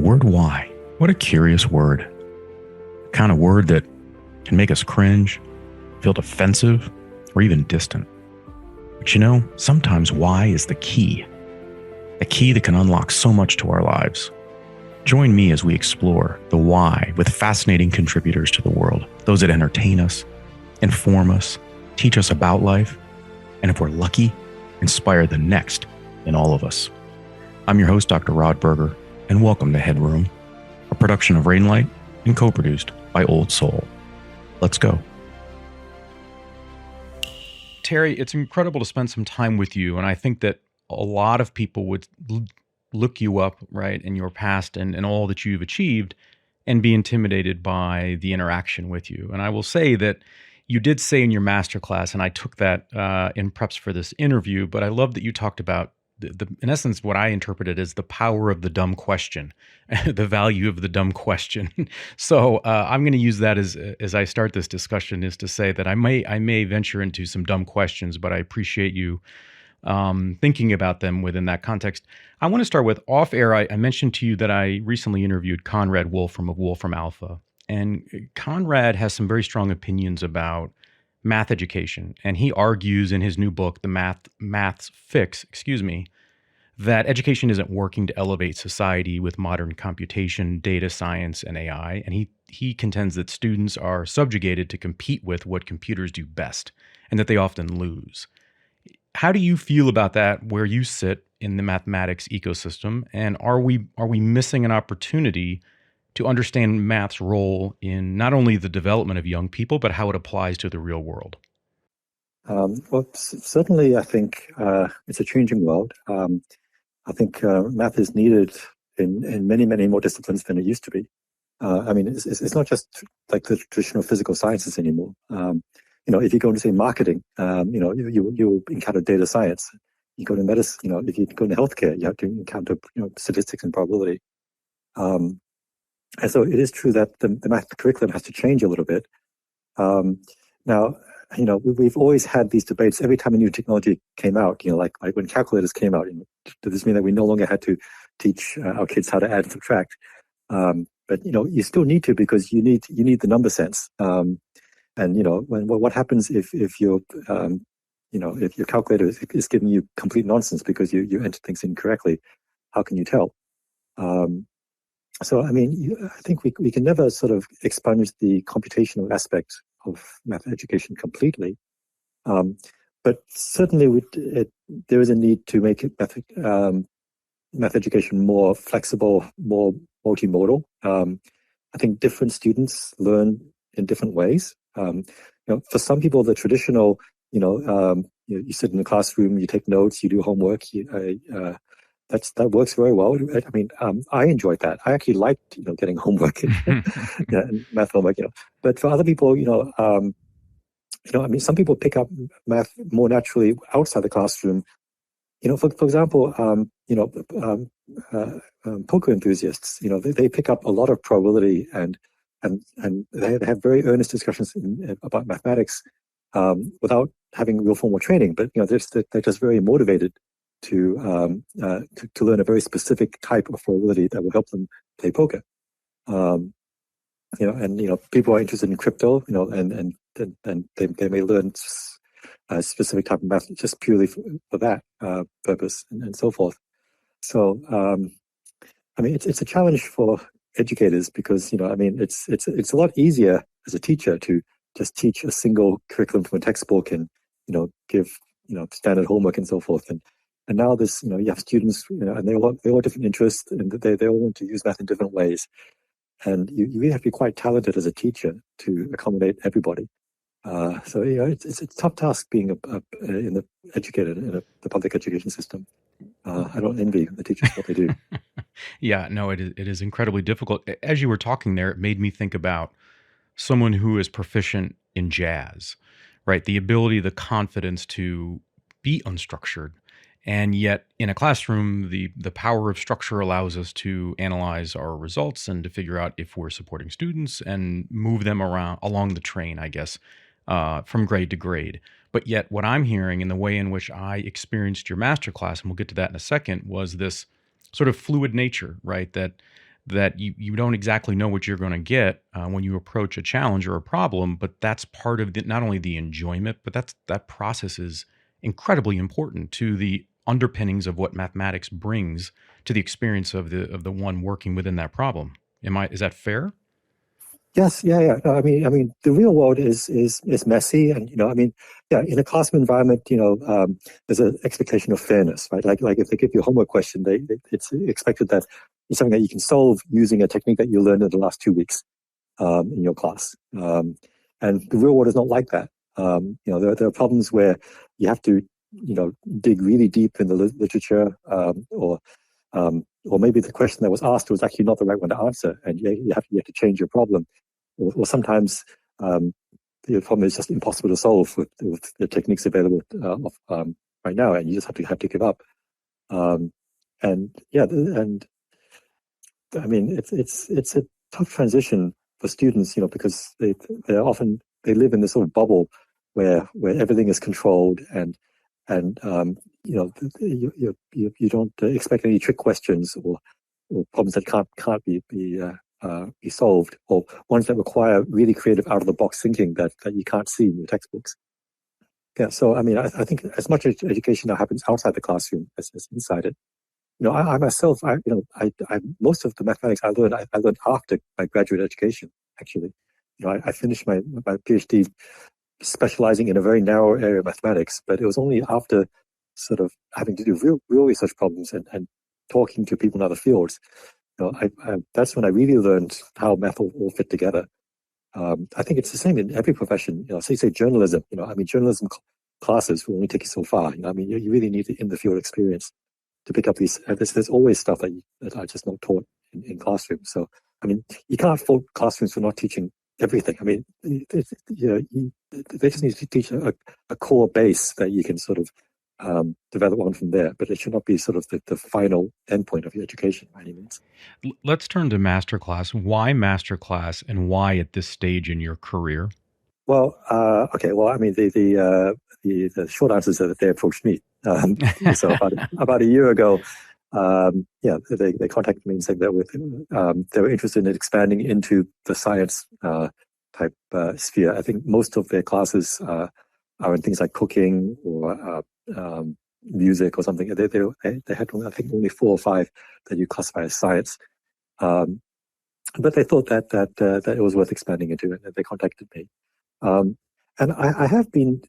word why. What a curious word. The kind of word that can make us cringe, feel defensive, or even distant. But you know, sometimes why is the key. A key that can unlock so much to our lives. Join me as we explore the why with fascinating contributors to the world. Those that entertain us, inform us, teach us about life, and if we're lucky, inspire the next in all of us. I'm your host, Dr. Rod Berger, and welcome to Headroom, a production of Rainlight and co-produced by Old Soul. Let's go. Terry, it's incredible to spend some time with you, and I think that a lot of people would look you up, right, in your past and all that you've achieved and be intimidated by the interaction with you. And I will say that you did say in your masterclass, and I took that in preps for this interview, but I love that you talked about in essence, what I interpreted as the power of the dumb question, the value of the dumb question. So I'm going to use that as I start this discussion, is to say that I may venture into some dumb questions, but I appreciate you thinking about them within that context. I want to start with off air. I mentioned to you that I recently interviewed Conrad Wolf from Alpha, and Conrad has some very strong opinions about math education, and he argues in his new book, The Math's Fix, that education isn't working to elevate society with modern computation, data science, and AI. And he contends that students are subjugated to compete with what computers do best, and that they often lose. How do you feel about that, where you sit in the mathematics ecosystem, and are we missing an opportunity to understand math's role in not only the development of young people, but how it applies to the real world? Certainly, I think it's a changing world. I think math is needed in many, many more disciplines than it used to be. It's not just like the traditional physical sciences anymore. If you go into, say, marketing, you encounter data science. You go to medicine, if you go into healthcare, you have to encounter, statistics and probability. And so it is true that the math curriculum has to change a little bit. Now, we've always had these debates every time a new technology came out, like when calculators came out. Does this mean that we no longer had to teach our kids how to add and subtract? But you still need to, because you need the number sense. And what happens if your calculator is giving you complete nonsense because you enter things incorrectly? How can you tell? So, I think we can never sort of expunge the computational aspect of math education completely. But certainly there is a need to make math education more flexible, more multimodal. I think different students learn in different ways. For some people, the traditional, you sit in the classroom, you take notes, you do homework, that works very well. I enjoyed that. I actually liked, getting homework and math homework. But for other people, some people pick up math more naturally outside the classroom. For example, poker enthusiasts, they pick up a lot of probability and they have very earnest discussions about mathematics without having real formal training. But they're just very motivated to learn a very specific type of probability that will help them play poker. People are interested in crypto, and they may learn a specific type of math just purely for that purpose, and so forth. So, it's a challenge for educators, because it's a lot easier as a teacher to just teach a single curriculum from a textbook and give standard homework and so forth. And now this, you have students, and they all have different interests, and they all want to use math in different ways. And you really have to be quite talented as a teacher to accommodate everybody. So it's a tough task being educated in the public education system. I don't envy the teachers what they do. Yeah, no, it is incredibly difficult. As you were talking there, it made me think about someone who is proficient in jazz, right? The ability, the confidence to be unstructured. And yet in a classroom, the power of structure allows us to analyze our results and to figure out if we're supporting students and move them along the train, I guess, from grade to grade. But yet what I'm hearing, in the way in which I experienced your masterclass, and we'll get to that in a second, was this sort of fluid nature, right? That that you don't exactly know what you're going to get when you approach a challenge or a problem, but that's part of not only the enjoyment, but that process is incredibly important to the underpinnings of what mathematics brings to the experience of the one working within that problem. Is that fair? Yes, yeah, yeah. No, I mean, the real world is messy, and yeah, in a classroom environment, there's an expectation of fairness, right? Like if they give you a homework question, it's expected that it's something that you can solve using a technique that you learned in the last 2 weeks in your class. And the real world is not like that. There are problems where you have to, dig really deep in the literature, or maybe the question that was asked was actually not the right one to answer, and you have to change your problem. Or sometimes the problem is just impossible to solve with the techniques available right now, and you just have to give up. And yeah, and I mean it's a tough transition for students, because they live in this sort of bubble where everything is controlled, and you don't expect any trick questions or problems that can't be solved, or ones that require really creative out of the box thinking that you can't see in your textbooks. Yeah, so I mean, I think as much education now happens outside the classroom as inside it. I myself, most of the mathematics I learned after my graduate education. Actually, I finished my PhD specializing in a very narrow area of mathematics, but it was only after sort of having to do real research problems and talking to people in other fields. That's when I really learned how math all fit together. I think it's the same in every profession. Say journalism. Journalism classes will only take you so far. You really need the in the field experience to pick up these. There's always stuff that are just not taught in classrooms. So you can't fault classrooms for not teaching everything. They just need to teach a core base that you can sort of develop on from there, but it should not be sort of the final endpoint of your education by any means. Let's turn to Masterclass. Why Masterclass, and why at this stage in your career? Well, okay. Well, the short answer is that they approached me. So about a year ago, they contacted me and said that they were interested in expanding into the science type sphere. I think most of their classes are in things like cooking or music or something. They had, I think, only 4 or 5 that you classify as science. But they thought that it was worth expanding into, and they contacted me. And I have been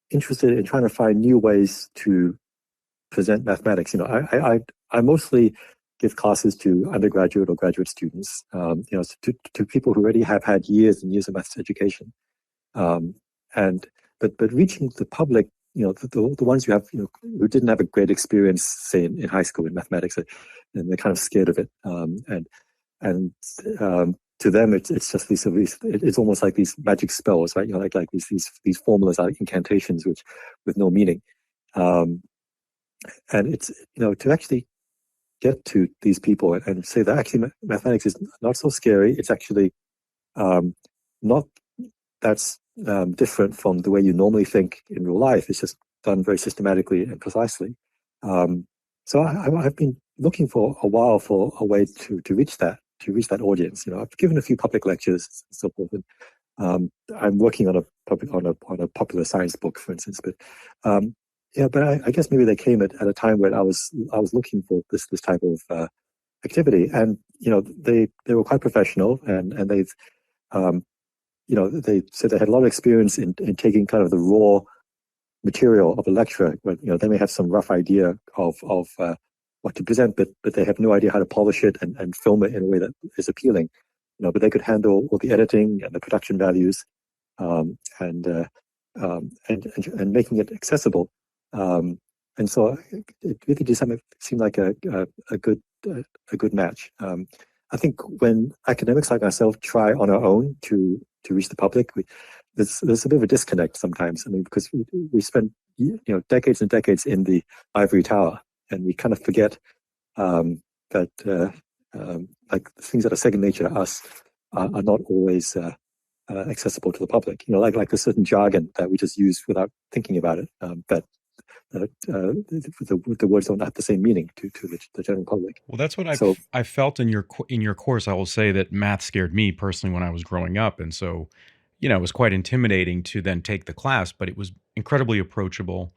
interested in trying to find new ways to present mathematics. I mostly give classes to undergraduate or graduate students, to people who already have had years and years of maths education. But reaching the public, the ones who have, who didn't have a great experience, say in high school in mathematics, and they're kind of scared of it. And to them, it's just it's almost like these magic spells, right? Like these formulas are incantations with no meaning. And it's, to actually get to these people and say that actually mathematics is not so scary. It's actually not that's different from the way you normally think in real life. It's just done very systematically and precisely. So I've been looking for a while for a way to reach that audience. I've given a few public lectures and so forth, and I'm working on a popular science book, for instance. But but I guess maybe they came at a time when I was looking for this type of activity, and they were quite professional, and they've they said they had a lot of experience in taking kind of the raw material of a lecture, but they may have some rough idea of what to present, but they have no idea how to polish it and film it in a way that is appealing. But they could handle all the editing and the production values, and making it accessible. And so it really just seemed like a good match. I think when academics like myself try on our own to reach the public, there's a bit of a disconnect sometimes. Because we spent decades and decades in the ivory tower, and we kind of forget that like things that are second nature to us are not always accessible to the public. Like a certain jargon that we just use without thinking about it. That the words don't have the same meaning to the general public. Well, that's what So I felt in your course. I will say that math scared me personally when I was growing up, and so it was quite intimidating to then take the class. But it was incredibly approachable,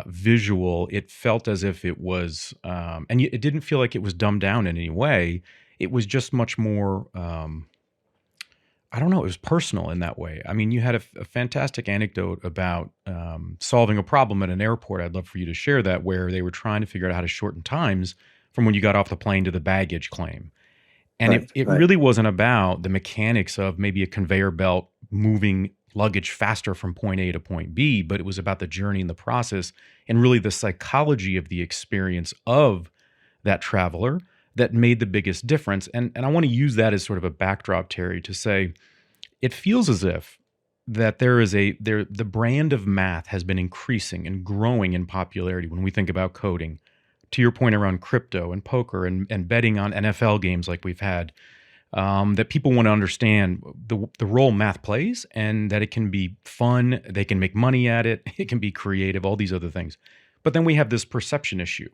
visual. It felt as if it was, and it didn't feel like it was dumbed down in any way. It was just much more. I don't know. It was personal in that way. I mean, you had a fantastic anecdote about solving a problem at an airport. I'd love for you to share that, where they were trying to figure out how to shorten times from when you got off the plane to the baggage claim. And it right. really wasn't about the mechanics of maybe a conveyor belt moving luggage faster from point A to point B, but it was about the journey and the process and really the psychology of the experience of that traveler that made the biggest difference. And I want to use that as sort of a backdrop, Terry, to say it feels as if that the brand of math has been increasing and growing in popularity when we think about coding. To your point around crypto and poker and betting on NFL games like we've had, that people want to understand the role math plays and that it can be fun, they can make money at it, it can be creative, all these other things. But then we have this perception issue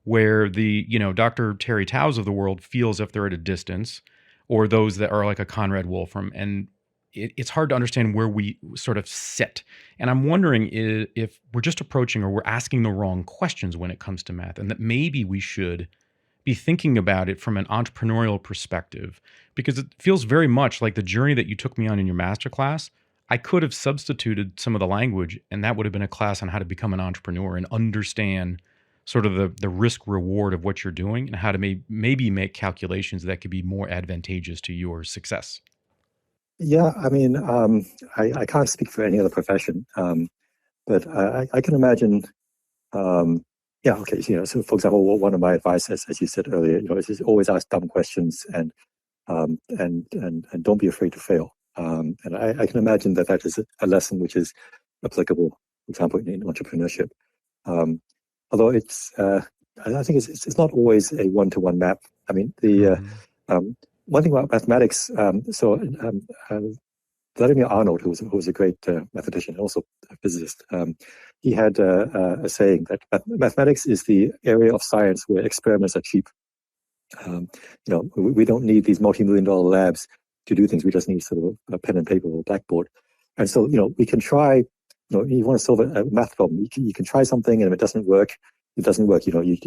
where the Dr. Terry Tao's of the world feels if they're at a distance, or those that are like a Conrad Wolfram, and it's hard to understand where we sort of sit. And I'm wondering if we're just approaching or we're asking the wrong questions when it comes to math, and that maybe we should be thinking about it from an entrepreneurial perspective, because it feels very much like the journey that you took me on in your masterclass. I could have substituted some of the language, and that would have been a class on how to become an entrepreneur and understand sort of the risk reward of what you're doing and how to maybe make calculations that could be more advantageous to your success. Yeah, I mean, I can't speak for any other profession, but I can imagine. Yeah, okay. So for example, one of my advice, as you said earlier, is always ask dumb questions and don't be afraid to fail. And I can imagine that is a lesson which is applicable, for example, in entrepreneurship. Although I think it's not always a one-to-one map. I mean, one thing about mathematics. Vladimir Arnold, who was a great mathematician and also a physicist, he had a saying that mathematics is the area of science where experiments are cheap. We don't need these multi-million-dollar labs to do things. We just need sort of a pen and paper or a blackboard. And so, we can try. You want to solve a math problem. You can try something, and if it doesn't work, it doesn't work. You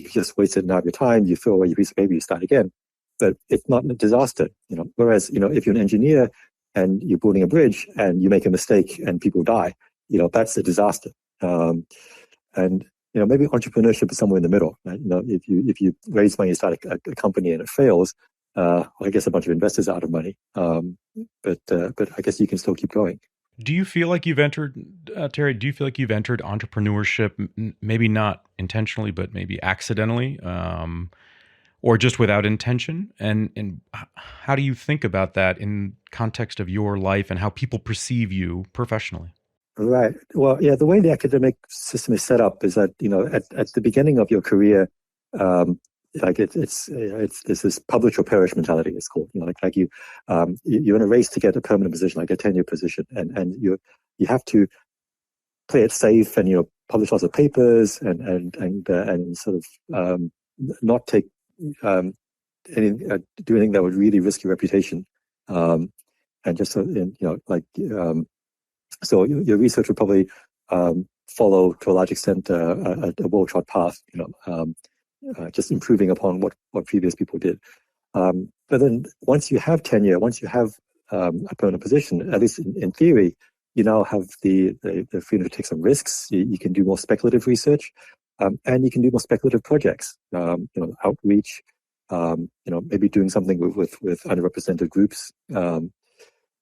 just wasted an hour of your time. You throw away your piece of paper. You start again. But it's not a disaster. Whereas if you're an engineer and you're building a bridge and you make a mistake and people die, that's a disaster. And maybe entrepreneurship is somewhere in the middle. Right? If you raise money, you start a company and it fails, I guess a bunch of investors are out of money. But I guess you can still keep going. Do you feel like you've entered, Terry? Do you feel like you've entered entrepreneurship, maybe not intentionally, but maybe accidentally, or just without intention? And how do you think about that in context of your life and how people perceive you professionally? Right. Well, yeah. The way the academic system is set up is that at the beginning of your career, it's this publish or perish mentality. It's called. You're in a race to get a permanent position, like a tenure position, and you have to play it safe and publish lots of papers and sort of not take do anything that would really risk your reputation, and just so your research would probably follow to a large extent a well-trod path, just improving upon what previous people did. But then once you have tenure, once you have a permanent position, at least in theory, you now have the freedom to take some risks. You can do more speculative research, and you can do more speculative projects. Outreach, maybe doing something with underrepresented groups,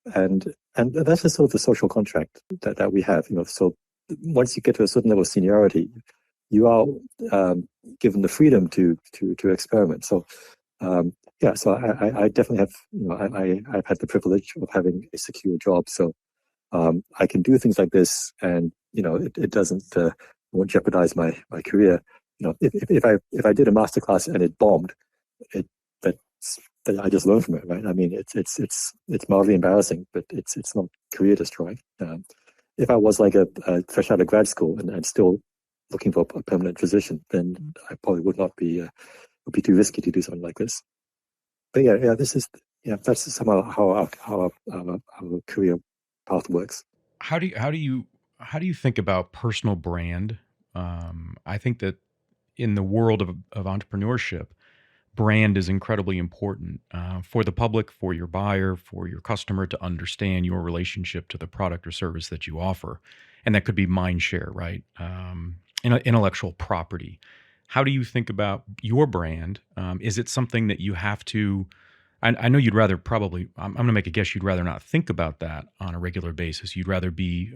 and that's just sort of the social contract that we have. So once you get to a certain level of seniority, you are given the freedom to experiment. So so I definitely have I've had the privilege of having a secure job. So I can do things like this, and it won't jeopardize my career. If I did a masterclass and it bombed, I just learned from it, right? I mean, it's mildly embarrassing, but it's not career destroying. If I was like a fresh out of grad school and still looking for a permanent position, then I probably would not be would be too risky to do something like this. But that's somehow how our career path works. How do you think about personal brand? I think that in the world of entrepreneurship, brand is incredibly important for the public, for your buyer, for your customer to understand your relationship to the product or service that you offer. And that could be mind share, right? Intellectual property. How do you think about your brand? Is it something that you have to, I know you'd rather probably, I'm going to make a guess, you'd rather not think about that on a regular basis. You'd rather be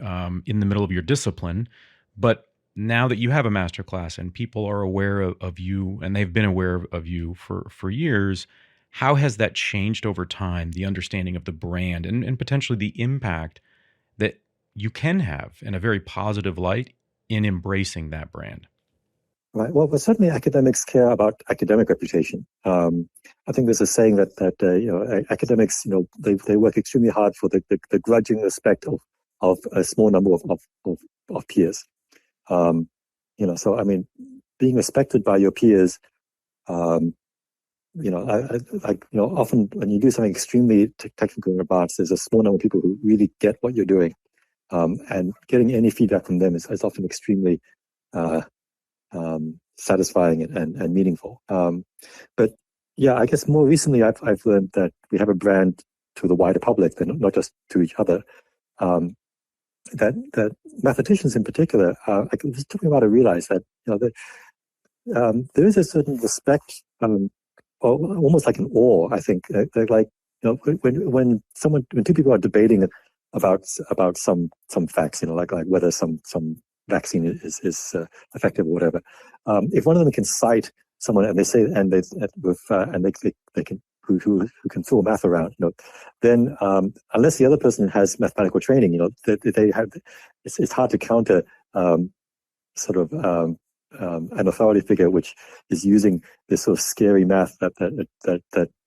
in the middle of your discipline. But now that you have a masterclass and people are aware of you and they've been aware of you for years, how has that changed over time, the understanding of the brand and potentially the impact that you can have in a very positive light in embracing that brand? Right. Well, certainly academics care about academic reputation. I think there's a saying that academics, they work extremely hard for the grudging respect of a small number of peers. So I mean, being respected by your peers, often when you do something extremely technical and advanced, there's a small number of people who really get what you're doing, and getting any feedback from them is often extremely satisfying and meaningful. But yeah, I guess more recently I've learned that we have a brand to the wider public, and not just to each other. That mathematicians in particular, it took me a while to realize that there is a certain respect, or almost like an awe. I think like when two people are debating about some facts, like whether some vaccine is effective or whatever. If one of them can cite someone and they say they can who can throw math around, then unless the other person has mathematical training, they have it's hard to counter sort of an authority figure which is using this sort of scary math that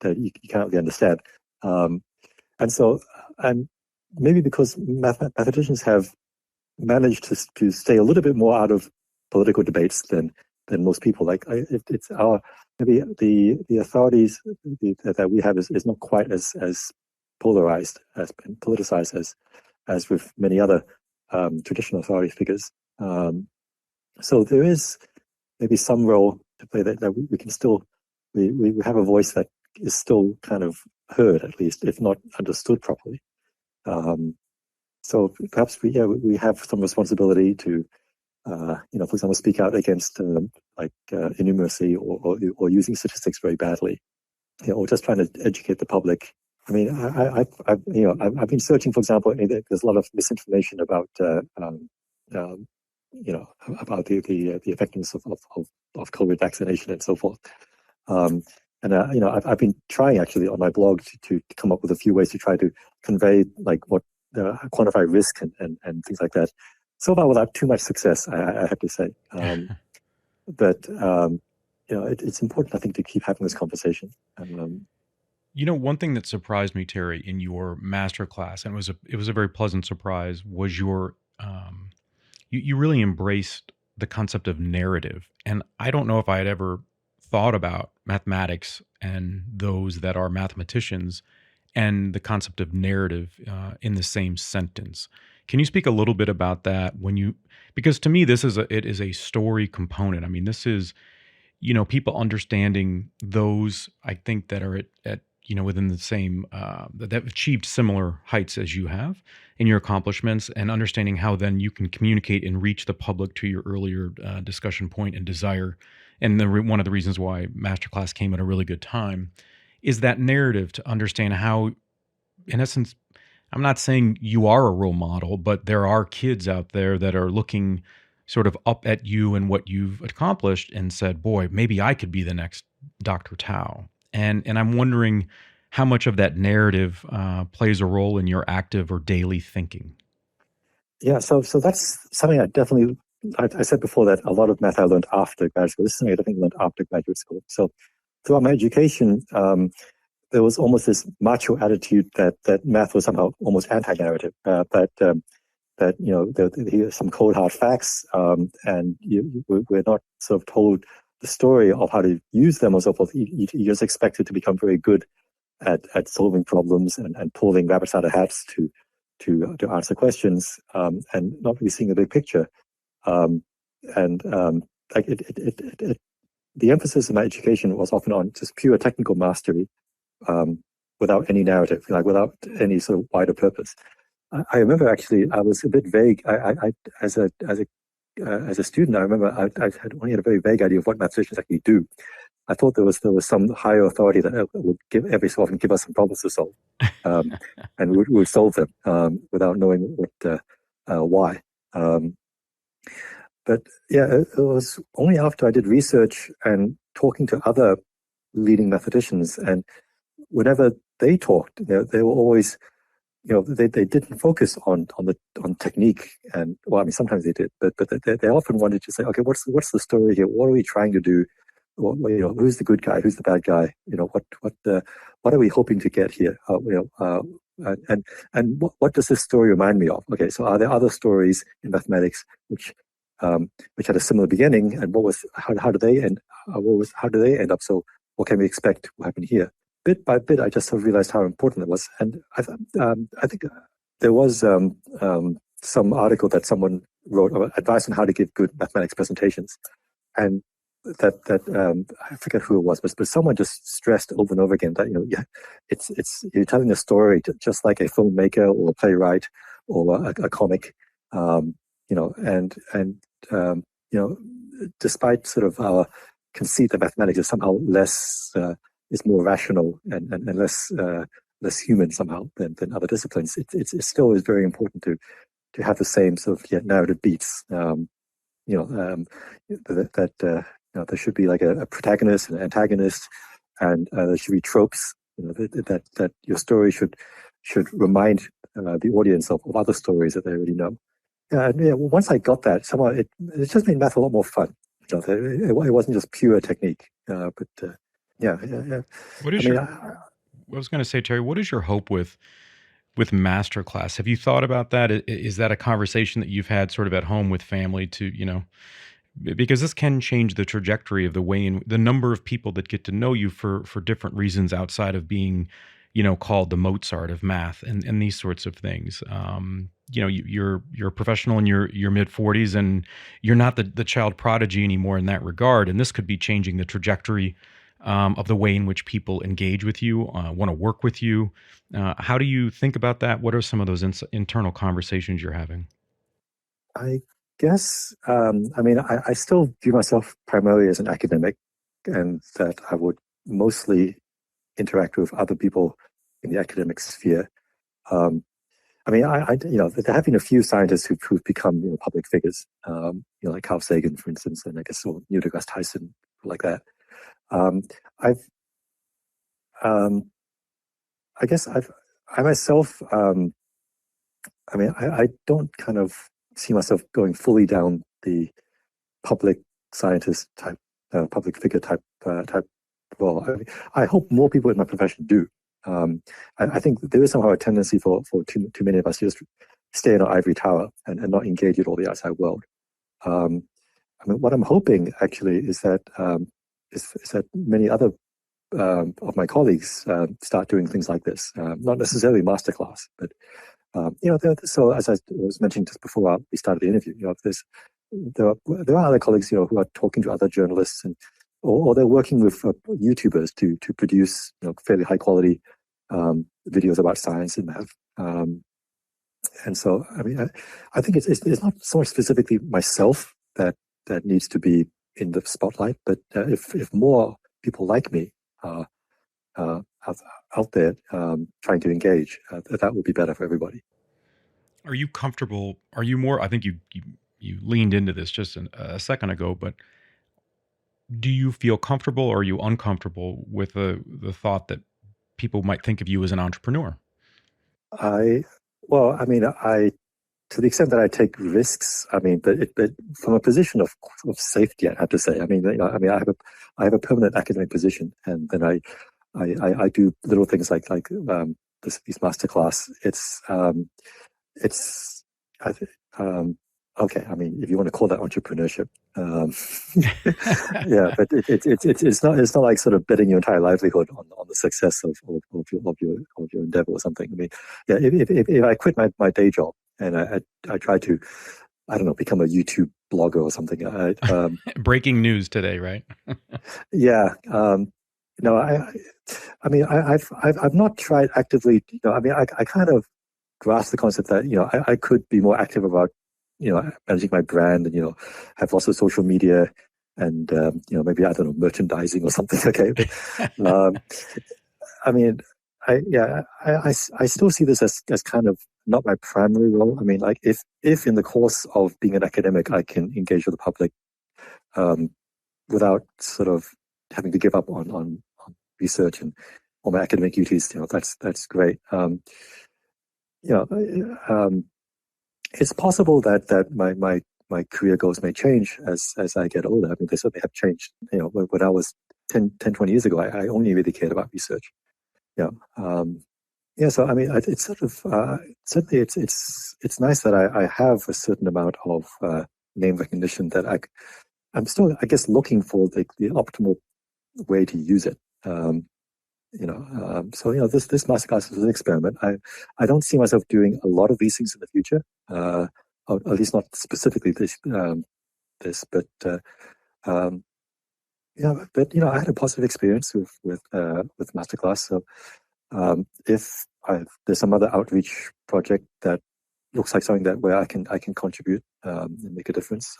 you can't really understand. And maybe because mathematicians have managed to stay a little bit more out of political debates than most people. Like it's our maybe the authorities that we have is not quite as polarized and politicized as with many other traditional authority figures. So there is maybe some role to play that we can still we have a voice that is still kind of heard, at least if not understood properly. So perhaps we have some responsibility to, for example, speak out against innumeracy or using statistics very badly, or just trying to educate the public. I mean, I've been searching, for example, there's a lot of misinformation about about the effectiveness of COVID vaccination and so forth. I've been trying actually on my blog to come up with a few ways to try to convey what quantify risk and things like that. So far, without too much success, I have to say. But it's important, I think, to keep having this conversation. One thing that surprised me, Terry, in your masterclass, and it was a very pleasant surprise, was your you really embraced the concept of narrative. And I don't know if I had ever thought about mathematics and those that are mathematicians and the concept of narrative in the same sentence. Can you speak a little bit about that because to me, it is a story component. I mean, this is, people understanding those, I think, that are at within the same, that have achieved similar heights as you have in your accomplishments, and understanding how then you can communicate and reach the public, to your earlier discussion point and desire. And one of the reasons why Masterclass came at a really good time is that narrative, to understand how, in essence, I'm not saying you are a role model, but there are kids out there that are looking sort of up at you and what you've accomplished and said, boy, maybe I could be the next Dr. Tao. And I'm wondering how much of that narrative plays a role in your active or daily thinking. Yeah, so that's something I said before that a lot of math I learned after graduate school. This is something I definitely learned after graduate school. So throughout my education, there was almost this macho attitude that math was somehow almost anti-narrative. That that here are some cold hard facts, and we're not sort of told the story of how to use them or so forth. You just expected to become very good at solving problems and pulling rabbits out of hats to answer questions, and not really seeing the big picture. Like the emphasis in my education was often on just pure technical mastery, without any narrative, like without any sort of wider purpose. I remember actually I was a bit vague. I as a student, I remember I had only had a very vague idea of what mathematicians actually do. I thought there was some higher authority that would every so often give us some problems to solve, and we would solve them without knowing why. But yeah, it was only after I did research and talking to other leading mathematicians, and whenever they talked, they were always, they didn't focus on technique, and well, I mean sometimes they did, but they often wanted to say, okay, what's the story here? What are we trying to do? Who's the good guy? Who's the bad guy? What are we hoping to get here? And what does this story remind me of? Okay, so are there other stories in mathematics which had a similar beginning, and how do they end? How do they end up? So what can we expect will happen here? Bit by bit, I just sort of realized how important it was, and I think there was some article that someone wrote about advice on how to give good mathematics presentations, and that I forget who it was, but someone just stressed over and over again that it's you're telling a story just like a filmmaker or a playwright or a comic, despite sort of our conceit that mathematics is somehow less is more rational and less human somehow than other disciplines. It still is very important to have the same sort of narrative beats. There should be like a protagonist and an antagonist, and there should be tropes. That your story should remind the audience of other stories that they already know. Once I got that, somehow it just made math a lot more fun. It wasn't just pure technique, but. What is I was going to say, Terry, what is your hope with Masterclass? Have you thought about that? Is that a conversation that you've had sort of at home with family because this can change the trajectory of the way in the number of people that get to know you for different reasons outside of being, called the Mozart of math and these sorts of things. You're a professional in your mid 40s, and you're not the child prodigy anymore in that regard. And this could be changing the trajectory of the way in which people engage with you, want to work with you. How do you think about that? What are some of those internal conversations you're having? I guess, I still view myself primarily as an academic, and that I would mostly interact with other people in the academic sphere. There have been a few scientists who've become public figures, like Carl Sagan, for instance, and I guess Neil deGrasse Tyson, like that. I myself, I don't kind of see myself going fully down the public scientist type, public figure type role. I hope more people in my profession do. I think there is somehow a tendency for too many of us to just stay in our ivory tower and not engage with all the outside world. What I'm hoping actually is that many other of my colleagues start doing things like this, not necessarily Masterclass, but so as I was mentioning just before we started the interview, there are other colleagues who are talking to other journalists, or they're working with YouTubers to produce fairly high quality videos about science and math. And so I think it's not so much specifically myself that needs to be in the spotlight, but if more people like me are out there trying to engage, that would be better for everybody. Are you comfortable? Are you more? I think you leaned into this just a second ago, but do you feel comfortable, or are you uncomfortable with the thought that people might think of you as an entrepreneur? To the extent that I take risks, but from a position of safety, I have to say. I have a permanent academic position, and then I do little things like these Masterclass. It's I think, okay. I mean, if you want to call that entrepreneurship, um, yeah, but it's not like sort of betting your entire livelihood on the success of your endeavor or something. I mean, yeah, if I quit my day job and I try to, I don't know, become a YouTube blogger or something. Breaking news today, right? Yeah, no, I mean, I've not tried actively. You know, I mean, I kind of grasp the concept that I could be more active about managing my brand and have lots of social media and maybe I don't know, merchandising or something. Okay, but I mean, I still see this as kind of not my primary role. I mean, like if in the course of being an academic I can engage with the public um, without sort of having to give up on research and all my academic duties, that's great. You know, it's possible that my career goals may change as I get older. I mean, they certainly have changed. When I was 20 years ago, I only really cared about research. Yeah. Yeah. So, I mean, it's sort of, certainly it's nice that I have a certain amount of name recognition that I'm still, I guess, looking for the optimal way to use it. So this masterclass is an experiment. I don't see myself doing a lot of these things in the future, or at least not specifically but I had a positive experience with masterclass. So if there's some other outreach project that looks like something where I can contribute and make a difference,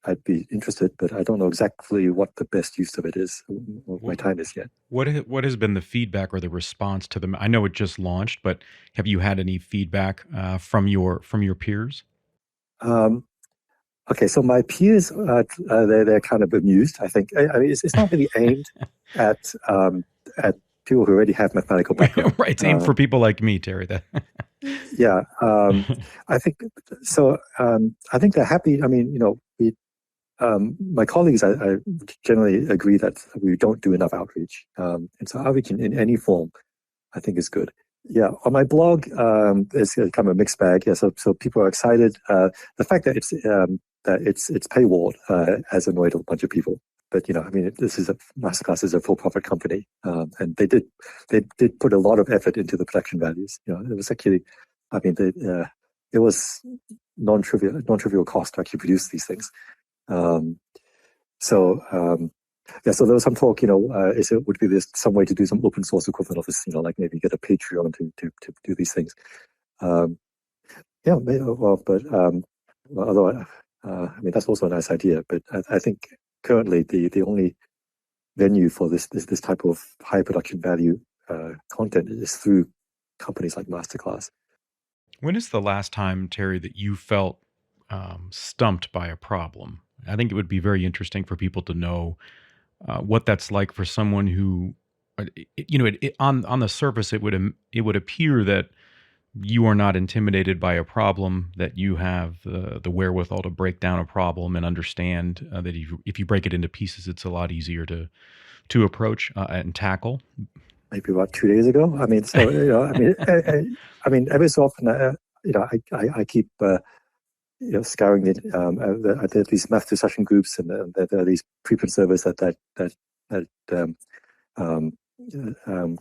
I'd be interested, but I don't know exactly what the best use of it is, of my time is yet. What has been the feedback or the response to them? I know it just launched, but have you had any feedback from your peers? Um, okay, so my peers, they're kind of amused. I think. I mean, it's not really aimed at at people who already have mathematical background. Right, it's aimed for people like me, Terry. Yeah, I think so. I think they're happy. I mean, my colleagues, I generally agree that we don't do enough outreach, and so outreach in any form, I think, is good. Yeah, on my blog, it's kind of a mixed bag. Yeah, so people are excited. The fact that it's paywalled has annoyed a bunch of people. But I mean, Masterclass is a for-profit company, and they did put a lot of effort into the production values. It was actually, I mean, it was non-trivial cost to actually produce these things. So yeah, so there was some talk, would be this some way to do some open source equivalent of this, like maybe get a Patreon to do these things. Yeah, although I mean that's also a nice idea, but I think currently the only venue for this type of high production value content is through companies like Masterclass. When is the last time, Terry, that you felt stumped by a problem? I think it would be very interesting for people to know what that's like for someone who, on the surface, it would appear that you are not intimidated by a problem, that you have the wherewithal to break down a problem and understand that if you break it into pieces, it's a lot easier to approach and tackle. Maybe about 2 days ago. I mean, so I mean, every so often, I keep scouring it. There are these math discussion groups, and there are these preprint servers that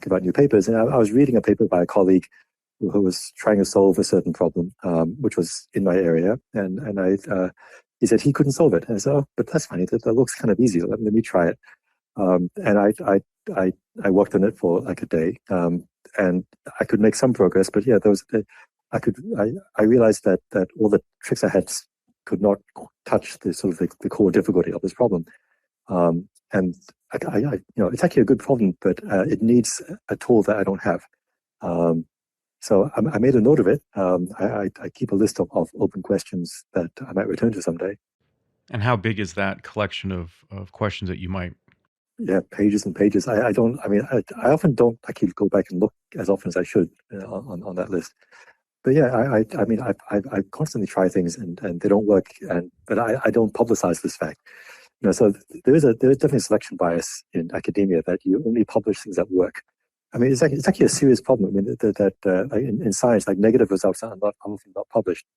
give out new papers. And I was reading a paper by a colleague who was trying to solve a certain problem, which was in my area, and he said he couldn't solve it. And I said, oh, but that's funny. That looks kind of easy. Let me try it. And I worked on it for like a day, and I could make some progress. But yeah, I realized that all the tricks I had could not touch the sort of the core difficulty of this problem. And it's actually a good problem, but it needs a tool that I don't have. So I made a note of it. I keep a list of open questions that I might return to someday. And how big is that collection of questions that you might? Yeah, pages and pages. I don't. I mean, I often don't actually go back and look as often as I should on that list. But yeah, I mean, I constantly try things and they don't work. But I don't publicize this fact. So there is definitely a selection bias in academia that you only publish things that work. I mean, it's actually a serious problem. I mean, in science, like negative results are often not published.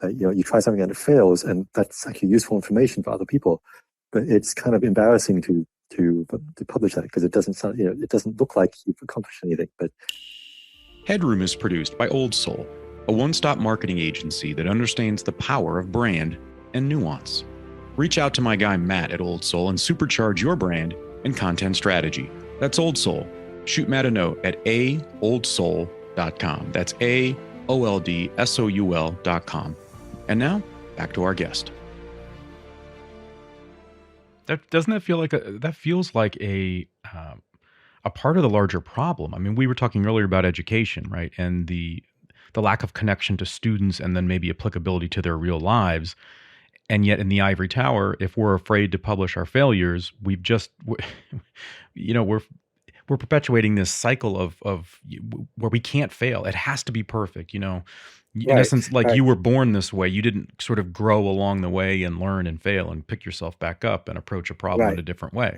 You try something and it fails, and that's actually useful information for other people. But it's kind of embarrassing to publish that because it doesn't sound, it doesn't look like you've accomplished anything. But Headroom is produced by Old Soul, a one-stop marketing agency that understands the power of brand and nuance. Reach out to my guy Matt at Old Soul and supercharge your brand and content strategy. That's Old Soul. Shoot Matt a note at aoldsoul.com. That's AOLDSOUL.com. And now, back to our guest. Doesn't that feel like that feels like a part of the larger problem? I mean, we were talking earlier about education, right? And the lack of connection to students and then maybe applicability to their real lives. And yet in the ivory tower, if we're afraid to publish our failures, we're perpetuating this cycle of where we can't fail. It has to be perfect, In essence, like you were born this way. You didn't sort of grow along the way and learn and fail and pick yourself back up and approach a problem in a different way.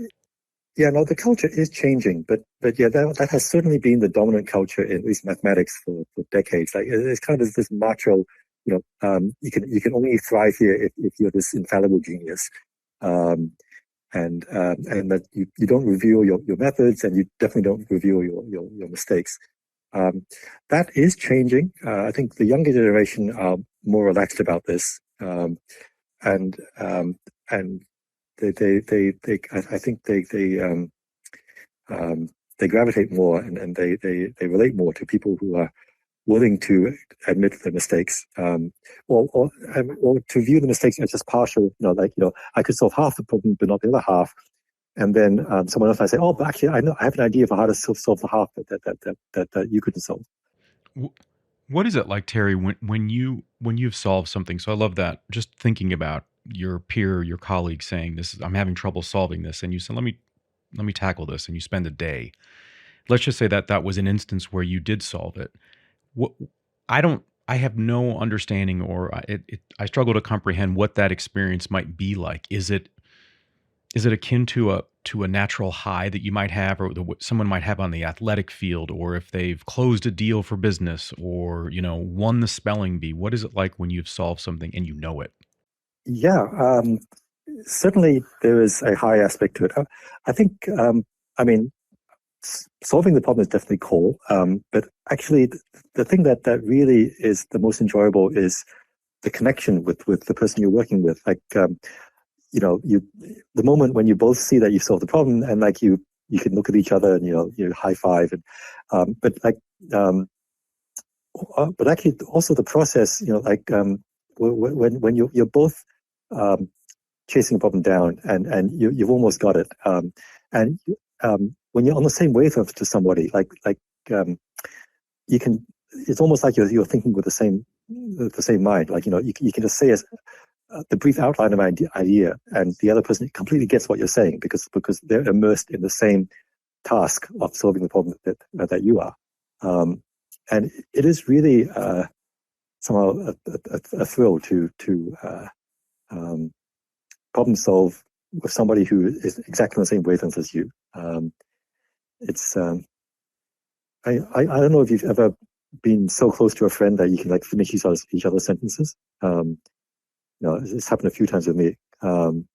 Yeah, no, the culture is changing, but yeah, that has certainly been the dominant culture in at least mathematics for decades. Like it's kind of this macho, you can only thrive here if you're this infallible genius, and that you don't reveal your methods, and you definitely don't reveal your mistakes. That is changing. I think the younger generation are more relaxed about this, and I think they gravitate more and they relate more to people who are willing to admit their mistakes, or to view the mistakes as just partial. I could solve half the problem, but not the other half. And then someone else might say, "Oh, but actually, I have an idea for how to solve the half that you couldn't solve." What is it like, Terry, when you've solved something? So I love that. Just thinking about your peer, your colleague saying, I'm having trouble solving this, and you say, let me tackle this, and you spend a day. Let's just say that was an instance where you did solve it. I have no understanding, or I struggle to comprehend what that experience might be like. Is it akin to a natural high that you might have, or someone might have on the athletic field, or if they've closed a deal for business, or won the spelling bee? What is it like when you've solved something and you know it? Yeah, certainly there is a high aspect to it. I think, solving the problem is definitely cool, but actually the thing that really is the most enjoyable is the connection with the person you're working with. Like, the moment when you both see that you solved the problem, and like you can look at each other and you high five, and but actually also the process, when you're both chasing a problem down and you've almost got it, and when you're on the same wavelength to somebody, you can. It's almost like you're thinking with the same mind. Like you can just say the brief outline of an idea, and the other person completely gets what you're saying because they're immersed in the same task of solving the problem that you are. And it is really somehow a thrill to problem solve with somebody who is exactly on the same wavelength as you. It's I don't know if you've ever been so close to a friend that you can finish each other's sentences. It's happened a few times with me, and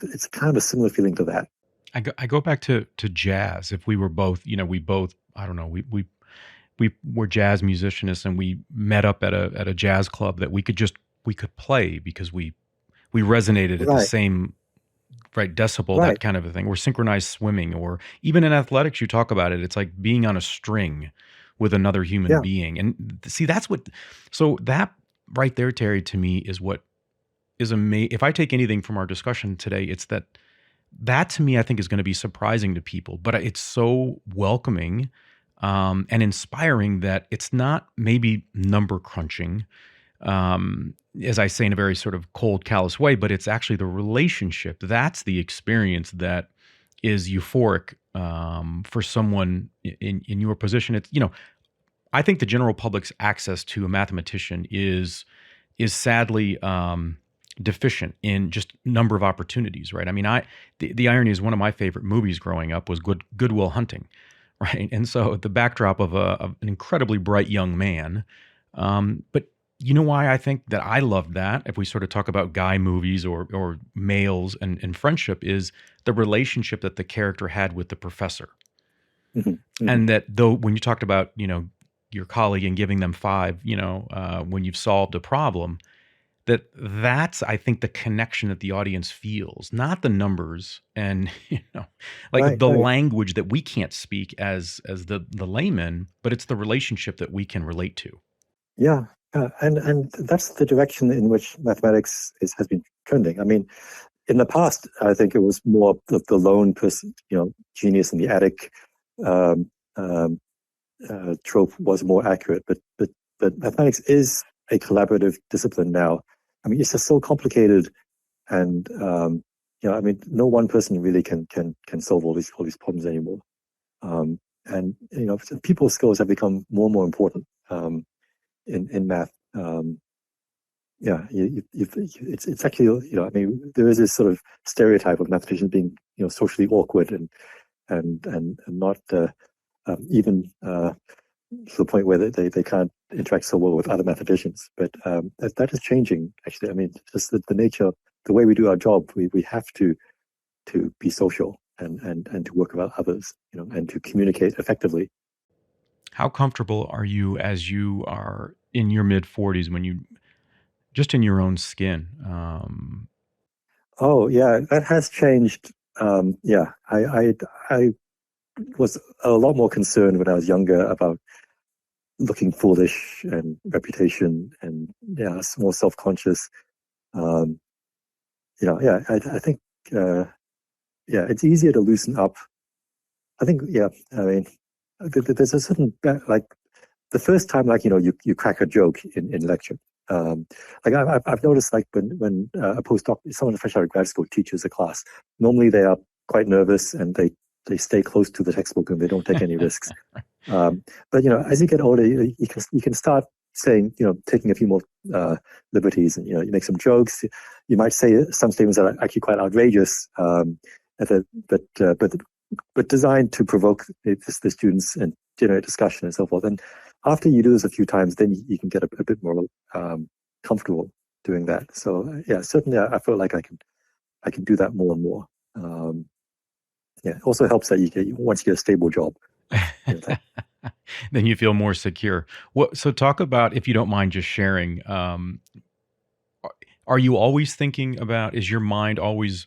it's kind of a similar feeling to that. I go back to jazz. If we were both, we both, I don't know, we were jazz musicians, and we met up at a jazz club that we could play because we resonated at the same decibel, that kind of a thing. Or synchronized swimming, or even in athletics, you talk about it. It's like being on a string with another human being. And see, so that right there, Terry, to me is what is amazing. If I take anything from our discussion today, it's that to me, I think, is going to be surprising to people, but it's so welcoming and inspiring that it's not maybe number crunching, as I say, in a very sort of cold, callous way, but it's actually the relationship. That's the experience that is euphoric for someone in your position. It's, I think the general public's access to a mathematician is sadly deficient in just number of opportunities, right? I mean, the irony is one of my favorite movies growing up was Good Will Hunting, right? And so the backdrop of an incredibly bright young man. But you know why I think that I love that? If we sort of talk about guy movies or males and friendship, is the relationship that the character had with the professor. Hmm. Hmm. And that though when you talked about, your colleague and giving them five, when you've solved a problem, that's I think the connection that the audience feels, not the numbers and like Right, the right. language that we can't speak as the layman, but it's the relationship that we can relate to. Yeah, and that's the direction in which mathematics has been trending. I mean, in the past, I think it was more the lone person, genius in the attic um, um, trope was more accurate. But mathematics is a collaborative discipline now. I mean, it's just so complicated, and I mean, no one person really can solve all these problems anymore. And people's skills have become more and more important in math. Yeah, it's actually, I mean, there is this sort of stereotype of mathematicians being socially awkward and not even to the point where they can't interact so well with other mathematicians. But that is changing, actually. I mean, just the nature, the way we do our job, we have to be social and to work with others, and to communicate effectively. How comfortable are you as you are in your mid 40s when you just in your own skin? Oh yeah, that has changed. Yeah, I was a lot more concerned when I was younger about looking foolish and reputation, and yeah, more self-conscious. Um, yeah, I think yeah, it's easier to loosen up. I think yeah, I mean, there's a certain like the first time, like you crack a joke in lecture. Um, like I've noticed, like when a postdoc, someone fresh out of grad school teaches a class, normally they are quite nervous and they stay close to the textbook and they don't take any risks. Um, but as you get older, you can start saying, taking a few more liberties, and you make some jokes. You might say some statements that are actually quite outrageous, but designed to provoke the students and generate discussion and so forth. And after you do this a few times, then you can get a bit more comfortable doing that. So yeah, certainly I feel like I can do that more and more. Um, yeah, it also helps that once you get a stable job. That, Then you feel more secure. So talk about, if you don't mind just sharing, are are you always thinking about, is your mind always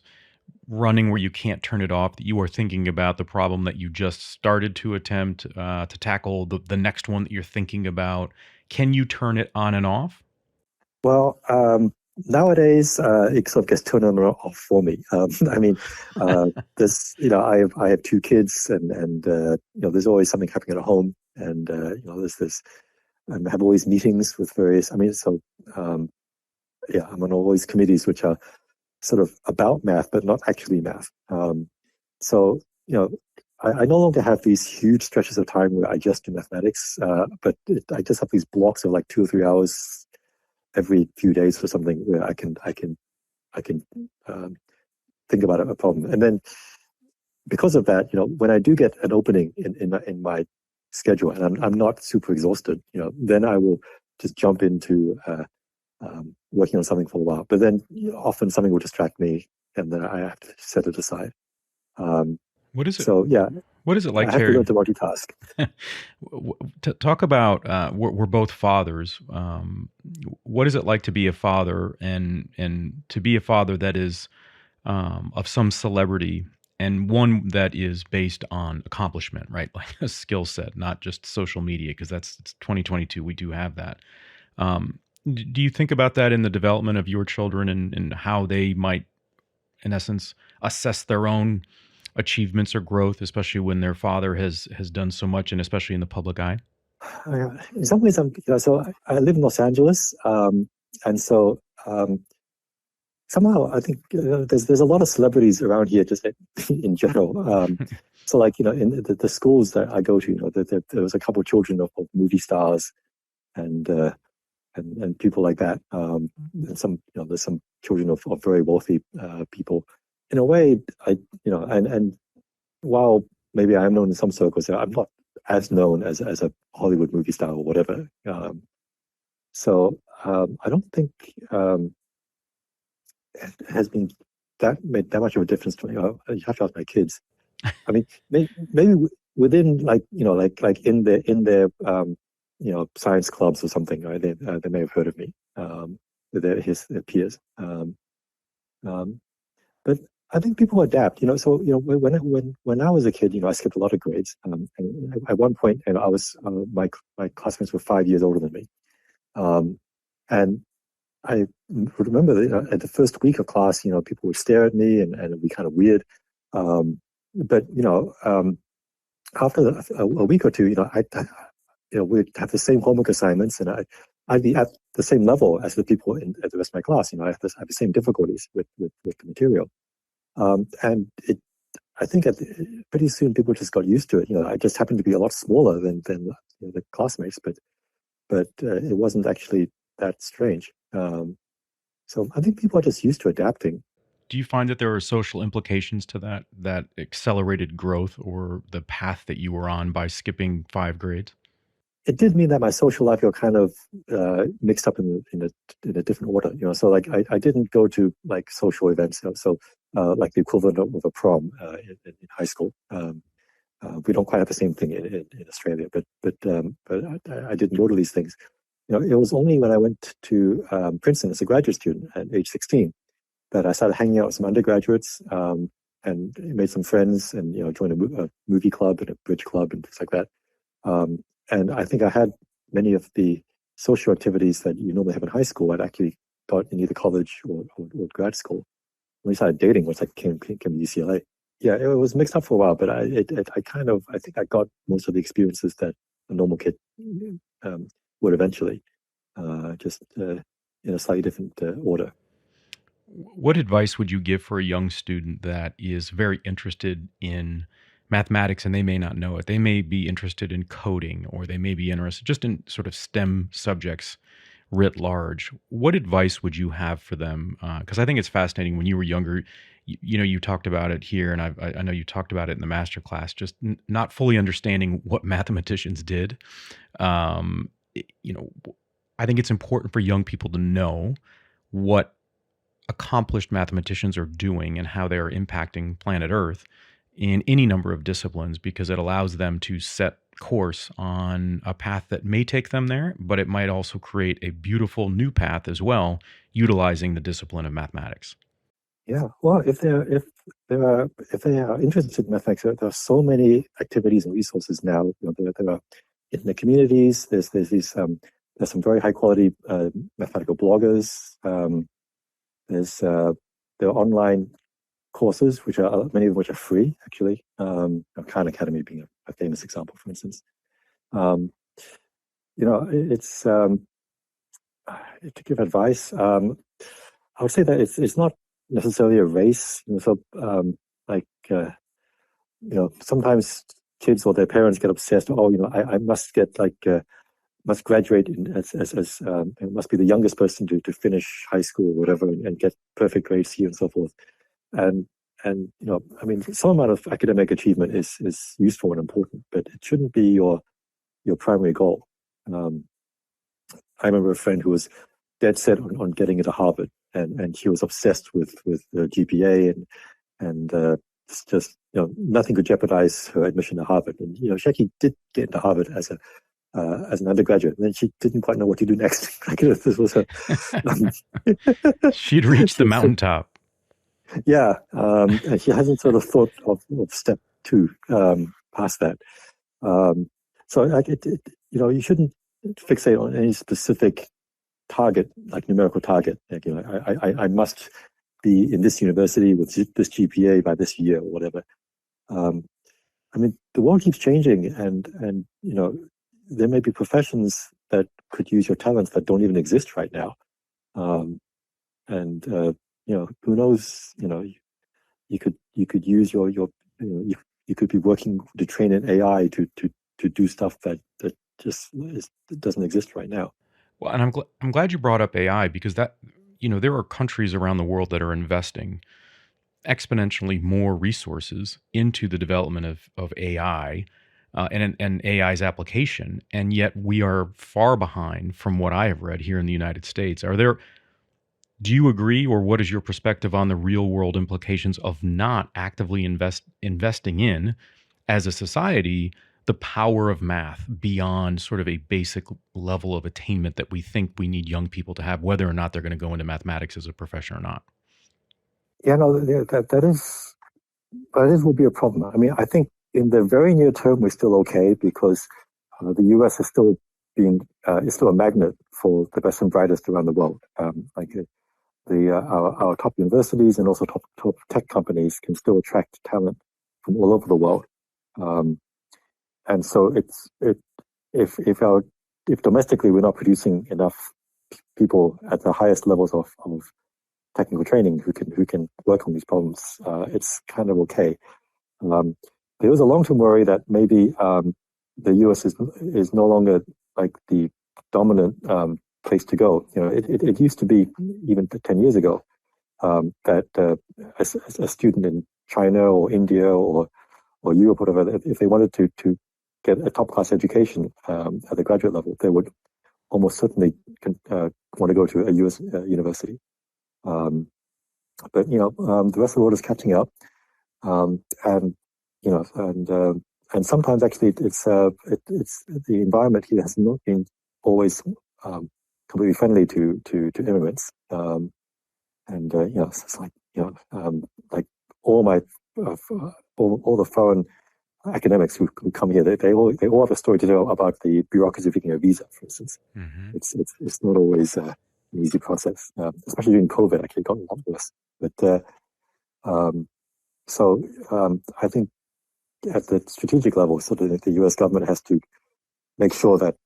running where you can't turn it off, that you are thinking about the problem that you just started to attempt to tackle, the next one that you're thinking about? Can you turn it on and off? well, nowadays it sort of gets turned on and off for me. I mean, there's I have two kids, and there's always something happening at home, and there's this. I have always meetings with various. I mean, so um, yeah, I'm on all these committees which are sort of about math, but not actually math. So, I no longer have these huge stretches of time where I just do mathematics, but I just have these blocks of like 2 or 3 hours every few days for something where I can um, think about a problem. And then because of that, when I do get an opening in my schedule and I'm not super exhausted, then I will just jump into working on something for a while. But then often something will distract me, and then I have to set it aside. Um, What is it? so yeah, What is it like, I have to Terry? learn to multitask. To talk about, we're both fathers. What is it like to be a father, and to be a father that is of some celebrity, and one that is based on accomplishment, right? Like a skill set, not just social media, because it's 2022. We do have that. Um, do you think about that in the development of your children, and how they might, in essence, assess their own achievements or growth, especially when their father has done so much, and especially in the public eye? In some ways, so I live in Los Angeles, and so somehow I think there's a lot of celebrities around here just in general. So like in the schools that I go to, there was a couple of children of movie stars and and people like that. And some there's some children of very wealthy people. In a way, I and while maybe I'm known in some circles. I'm not as known as a Hollywood movie star or whatever. So I don't think it has been that made that much of a difference to me. You have to ask my kids. I mean, maybe within like in their science clubs or something, right? They may have heard of me with their peers. Um, but I think people adapt. So when I was a kid, I skipped a lot of grades. And at one point, I was my classmates were 5 years older than me, and I remember that, at the first week of class, people would stare at me and it'd be kind of weird. But after a week or two, we'd have the same homework assignments, and I'd be at the same level as the people at the rest of my class. I have the same difficulties with the material, and I think pretty soon people just got used to it. I just happened to be a lot smaller than the classmates, but it wasn't actually that strange. So I think people are just used to adapting. Do you find that there are social implications to that accelerated growth or the path that you were on by skipping 5 grades? It did mean that my social life got kind of mixed up in a different order. So like I didn't go to like social events. So like the equivalent of a prom in high school. We don't quite have the same thing in Australia, but I didn't go to these things. It was only when I went to Princeton as a graduate student at age 16 that I started hanging out with some undergraduates and made some friends and joined a movie club and a bridge club and things like that. And I think I had many of the social activities that you normally have in high school. I'd actually got in either college or grad school. When we started dating, once I came to UCLA, yeah, it was mixed up for a while, but I think I got most of the experiences that a normal kid would eventually, just in a slightly different order. What advice would you give for a young student that is very interested in mathematics and they may not know it? They may be interested in coding or they may be interested just in sort of STEM subjects writ large. What advice would you have for them? Because I think it's fascinating. When you were younger, you talked about it here, and I know you talked about it in the masterclass, just not fully understanding what mathematicians did. Um, it- you know, I think it's important for young people to know what accomplished mathematicians are doing and how they are impacting planet Earth in any number of disciplines, because it allows them to set course on a path that may take them there, but it might also create a beautiful new path as well, utilizing the discipline of mathematics. Yeah, well, if they are interested in mathematics, there are so many activities and resources now. There are in the communities. There's some very high quality mathematical bloggers. There are online courses, which are many of which are free, actually. Khan Academy being a famous example, for instance. Um, it's to give advice. I would say that it's not necessarily a race. Like sometimes kids or their parents get obsessed. Oh, I must get must graduate it must be the youngest person to finish high school or whatever and get perfect grades here and so forth. And I mean, some amount of academic achievement is useful and important, but it shouldn't be your primary goal. I remember a friend who was dead set on getting into Harvard, and she was obsessed with the GPA and just nothing could jeopardize her admission to Harvard. And she actually did get into Harvard as an undergraduate, and then she didn't quite know what to do next. This was her. She'd reached the mountaintop. Yeah, and she hasn't sort of thought of step two past that. So you shouldn't fixate on any specific target, like numerical target. Like, I must be in this university with this GPA by this year or whatever. I mean, the world keeps changing, and there may be professions that could use your talents that don't even exist right now. And who knows? You could use you could be working to train an AI to do stuff that just doesn't exist right now. Well, and I'm glad you brought up AI, because that there are countries around the world that are investing exponentially more resources into the development of AI and AI's application, and yet we are far behind from what I have read here in the United States. Do you agree, or what is your perspective on the real world implications of not actively investing in, as a society, the power of math beyond sort of a basic level of attainment that we think we need young people to have, whether or not they're going to go into mathematics as a profession or not? Yeah, no, that will be a problem. I mean, I think in the very near term we're still okay because the U.S. is still a magnet for the best and brightest around the world. Our top universities and also top tech companies can still attract talent from all over the world. And so if domestically we're not producing enough people at the highest levels of technical training who can work on these problems, it's kind of okay. There was a long-term worry that maybe the U.S. is no longer like the dominant place to go. You know, it used to be even 10 years ago that a student in China or India or Europe, whatever, if they wanted to get a top-class education at the graduate level, they would almost certainly want to go to a U.S. university. But the rest of the world is catching up, and and sometimes actually it's the environment here has not been always completely friendly to immigrants, and it's like like all my all the foreign academics who come here, they all have a story to tell about the bureaucracy of getting a visa, for instance. Mm-hmm. It's not always an easy process, especially during COVID. Actually, it got a lot worse. But I think at the strategic level, sort of the U.S. government has to make sure that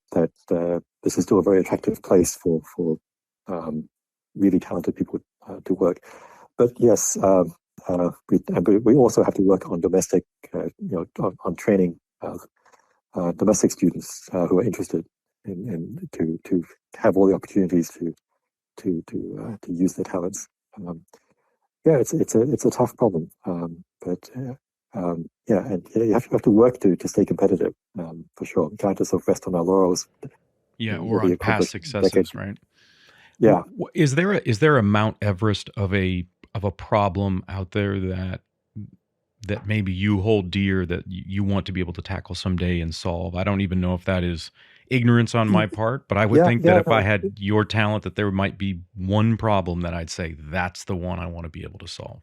this is still a very attractive place for really talented people to work. But yes, we also have to work on domestic, on training domestic students who are interested in to have all the opportunities to use their talents. Yeah, it's a tough problem, but and you have to work to stay competitive, for sure. We can't just sort of rest on our laurels. Yeah, or on past successes, right? Yeah. Is there a Mount Everest of a problem out there that maybe you hold dear that you want to be able to tackle someday and solve? I don't even know if that is ignorance on my part, but I would think that if I had your talent, that there might be one problem that I'd say that's the one I want to be able to solve.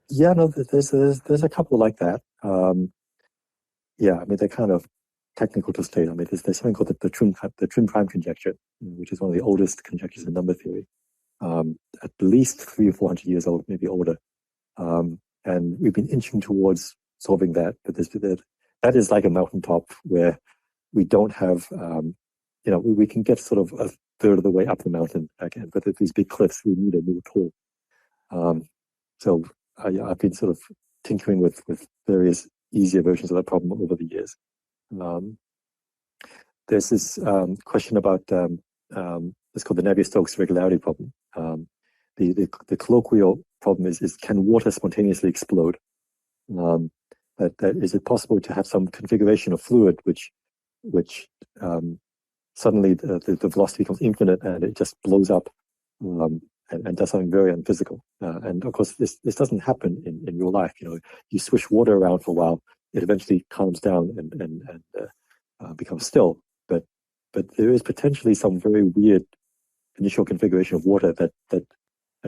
Yeah, no, there's a couple like that. Yeah, I mean they're kind of technical to state. I mean there's something called the twin prime conjecture, which is one of the oldest conjectures in number theory. At least 300 or 400 years old, maybe older. And we've been inching towards solving that, but that is like a mountaintop where we don't have, we can get sort of a third of the way up the mountain again, but at these big cliffs, we need a new tool. So I've been sort of tinkering with various easier versions of that problem over the years. There's this question about it's called the Navier-Stokes regularity problem. The colloquial problem is can water spontaneously explode? That is it possible to have some configuration of fluid which suddenly the velocity becomes infinite and it just blows up and does something very unphysical. And of course, this doesn't happen in real life. You swish water around for a while, it eventually calms down and becomes still. But there is potentially some very weird initial configuration of water that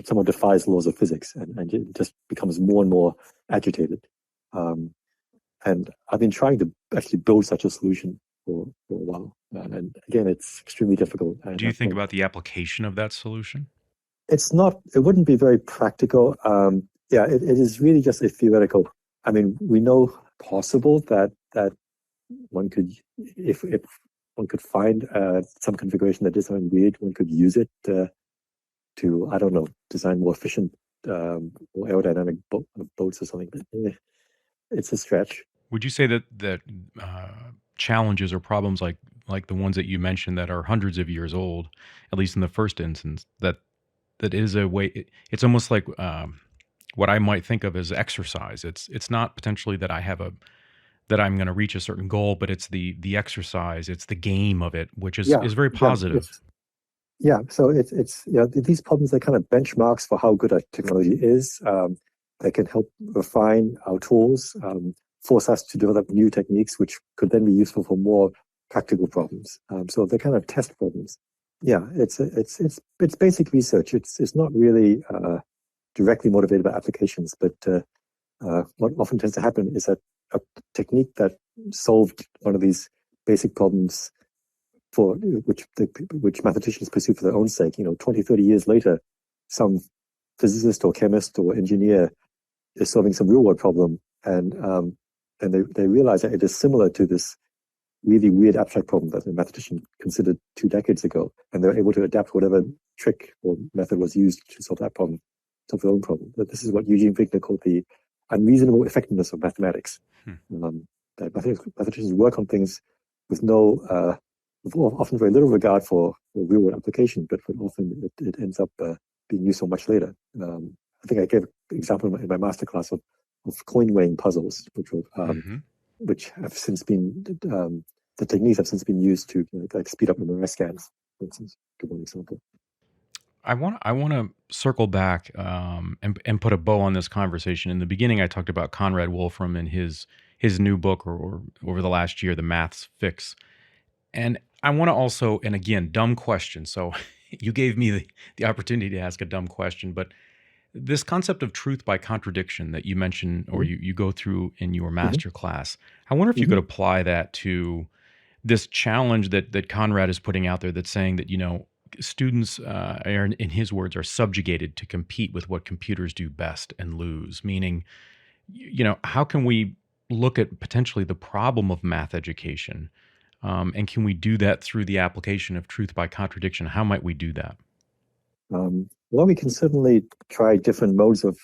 someone defies laws of physics and it just becomes more and more agitated. And I've been trying to actually build such a solution for a while. And again, it's extremely difficult. Do you think about the application of that solution? It wouldn't be very practical. It is really just a theoretical. I mean, we know possible that one could, if one could find some configuration that did something weird, one could use it to, I don't know, design more efficient, more aerodynamic boats or something. But it's a stretch. Would you say that challenges or problems like the ones that you mentioned that are hundreds of years old, at least in the first instance, that is a way? It's almost like what I might think of as exercise. It's not potentially that I'm going to reach a certain goal, but it's the exercise, it's the game of it, which is Yeah, very yeah, positive. yeah. So it's these problems are kind of benchmarks for how good our technology is. They can help refine our tools, force us to develop new techniques, which could then be useful for more practical problems. So they're kind of test problems. Yeah, it's basic research. It's not really directly motivated by applications, but what often tends to happen is that a technique that solved one of these basic problems for which mathematicians pursue for their own sake, 20, 30 years later, some physicist or chemist or engineer is solving some real world problem, and they realize that it is similar to this really weird abstract problem that a mathematician considered 2 decades ago, and they're able to adapt whatever trick or method was used to solve that problem, solve their own problem. That this is what Eugene Wigner called the unreasonable effectiveness of mathematics. That mathematicians work on things with often very little regard for real world application, but often it ends up being useful much later. I think I gave an example in my masterclass of coin weighing puzzles, which have since been the techniques have since been used to speed up MRI scans, for instance. Give one example. I want to circle back and put a bow on this conversation. In the beginning, I talked about Conrad Wolfram and his new book, or over the last year, The Math's Fix. And I want to also, and again, dumb question. So you gave me the opportunity to ask a dumb question, but this concept of truth by contradiction that you mentioned, or you go through in your master class, I wonder if you could apply that to this challenge that Conrad is putting out there, that's saying that, students are, in his words, are subjugated to compete with what computers do best and lose. Meaning, how can we look at potentially the problem of math education, and can we do that through the application of truth by contradiction? How might we do that? Well, we can certainly try different modes of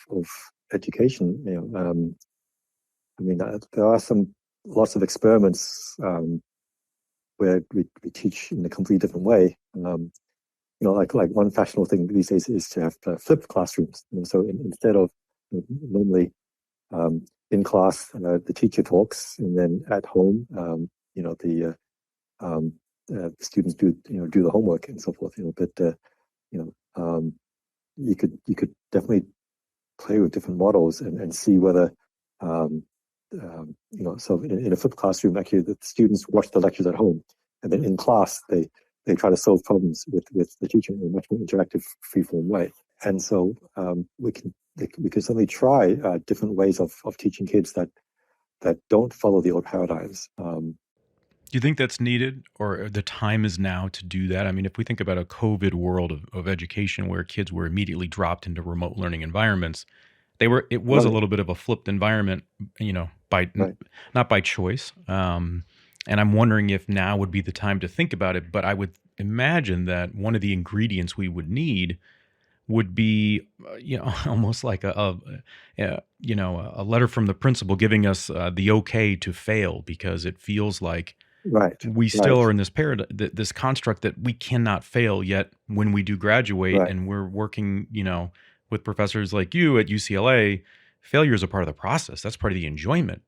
education. There are lots of experiments where we teach in a completely different way. Like one fashionable thing these days is to have flipped classrooms. So instead of normally in class, the teacher talks, and then at home, the students do the homework and so forth. But you could definitely play with different models and see whether so in a flipped classroom, actually the students watch the lectures at home, and then in class they try to solve problems with the teacher in a much more interactive, free-form way. And so we can certainly try different ways of teaching kids that don't follow the old paradigms. Do you think that's needed, or the time is now to do that? I mean, if we think about a COVID world of education where kids were immediately dropped into remote learning environments, it was a little bit of a flipped environment, not by choice. And I'm wondering if now would be the time to think about it. But I would imagine that one of the ingredients we would need would be, almost like a letter from the principal giving us the okay to fail, because it feels like we still are in this this construct that we cannot fail. Yet when we do graduate and we're working, with professors like you at UCLA, failure is a part of the process. That's part of the enjoyment.